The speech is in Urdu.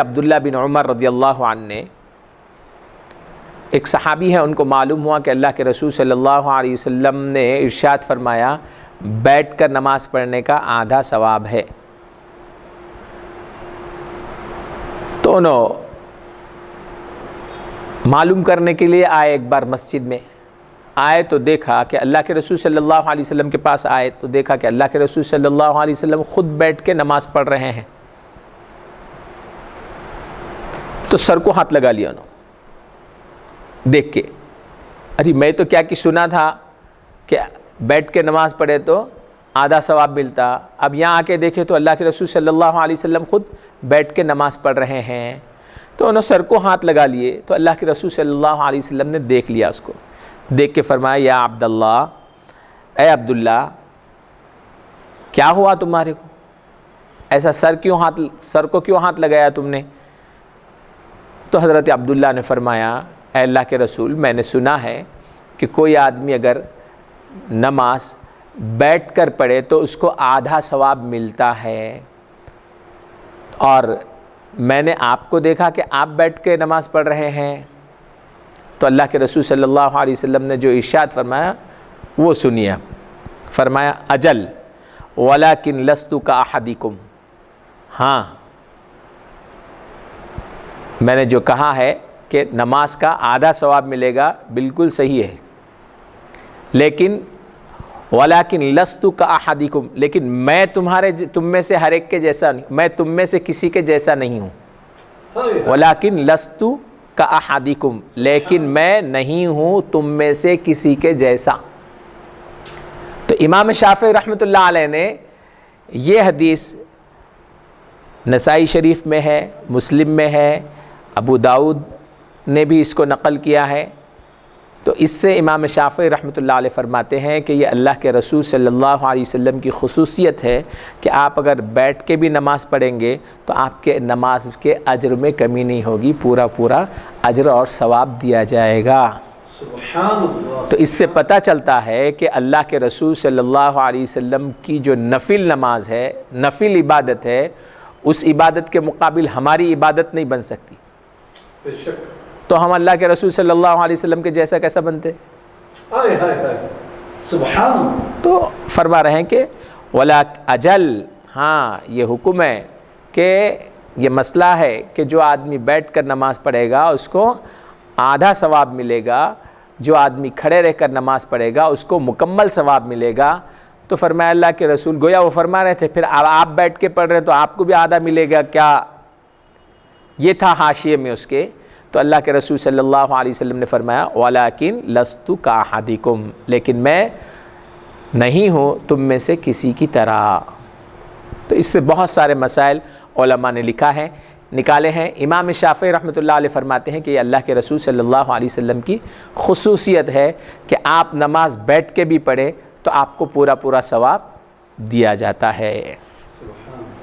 عبداللہ بن عمر رضی اللہ عنہ نے، ایک صحابی ہیں، ان کو معلوم ہوا کہ اللہ کے رسول صلی اللہ علیہ وسلم نے ارشاد فرمایا بیٹھ کر نماز پڑھنے کا آدھا ثواب ہے۔ تو انہوں معلوم کرنے کے لیے آئے، ایک بار مسجد میں آئے تو دیکھا کہ اللہ کے رسول صلی اللہ علیہ وسلم کے پاس آئے تو دیکھا کہ اللہ کے رسول صلی اللہ علیہ وسلم خود بیٹھ کے نماز پڑھ رہے ہیں۔ تو سر کو ہاتھ لگا لیا انہوں دیکھ کے، ارے میں تو کیا کہ سنا تھا کہ بیٹھ کے نماز پڑھے تو آدھا ثواب ملتا، اب یہاں آ کے دیکھے تو اللہ کے رسول صلی اللہ علیہ وسلم خود بیٹھ کے نماز پڑھ رہے ہیں۔ تو انہوں سر کو ہاتھ لگا لیے تو اللہ کے رسول صلی اللہ علیہ وسلم نے دیکھ لیا، اس کو دیکھ کے فرمایا یا عبداللہ، اے عبداللہ کیا ہوا تمہارے کو، ایسا سر کو کیوں ہاتھ لگایا تم نے؟ تو حضرت عبداللہ نے فرمایا اے اللہ کے رسول، میں نے سنا ہے کہ کوئی آدمی اگر نماز بیٹھ کر پڑھے تو اس کو آدھا ثواب ملتا ہے، اور میں نے آپ کو دیکھا کہ آپ بیٹھ کے نماز پڑھ رہے ہیں۔ تو اللہ کے رسول صلی اللہ علیہ وسلم نے جو ارشاد فرمایا وہ سنیے، فرمایا اجل ولیکن لست کاحدکم، ہاں میں نے جو کہا ہے کہ نماز کا آدھا ثواب ملے گا بالکل صحیح ہے، لیکن ولیکن لست کاحدکم، لیکن میں تم میں سے ہر ایک کے جیسا نہیں، میں تم میں سے کسی کے جیسا نہیں ہوں، ولیکن لست کاحدکم، لیکن میں نہیں ہوں تم میں سے کسی کے جیسا۔ تو امام شافعی رحمۃ اللہ علیہ نے یہ حدیث نسائی شریف میں ہے، مسلم میں ہے، ابو داؤد نے بھی اس کو نقل کیا ہے۔ تو اس سے امام شافعی رحمۃ اللہ علیہ فرماتے ہیں کہ یہ اللہ کے رسول صلی اللہ علیہ وسلم کی خصوصیت ہے کہ آپ اگر بیٹھ کے بھی نماز پڑھیں گے تو آپ کے نماز کے اجر میں کمی نہیں ہوگی، پورا اجر اور ثواب دیا جائے گا۔ سبحان اللہ۔ تو اس سے پتہ چلتا ہے کہ اللہ کے رسول صلی اللہ علیہ وسلم کی جو نفل نماز ہے، نفل عبادت ہے، اس عبادت کے مقابل ہماری عبادت نہیں بن سکتی۔ بے شک۔ تو ہم اللہ کے رسول صلی اللہ علیہ وسلم کے جیسا کیسا بنتے؟ ہائے ہائے ہائے، سبحان اللہ۔ تو فرما رہے ہیں کہ ولا اجل، ہاں یہ حکم ہے کہ یہ مسئلہ ہے کہ جو آدمی بیٹھ کر نماز پڑھے گا اس کو آدھا ثواب ملے گا، جو آدمی کھڑے رہ کر نماز پڑھے گا اس کو مکمل ثواب ملے گا۔ تو فرمایا اللہ کے رسول، گویا وہ فرما رہے تھے پھر آپ بیٹھ کے پڑھ رہے ہیں تو آپ کو بھی آدھا ملے گا کیا؟ یہ تھا حاشیے میں اس کے۔ تو اللہ کے رسول صلی اللہ علیہ وسلم نے فرمایا ولیکن لست کاحدکم، لیکن میں نہیں ہوں تم میں سے کسی کی طرح۔ تو اس سے بہت سارے مسائل علماء نے نکالے ہیں۔ امام شافعی رحمۃ اللہ علیہ فرماتے ہیں کہ یہ اللہ کے رسول صلی اللہ علیہ وسلم کی خصوصیت ہے کہ آپ نماز بیٹھ کے بھی پڑھیں تو آپ کو پورا ثواب دیا جاتا ہے۔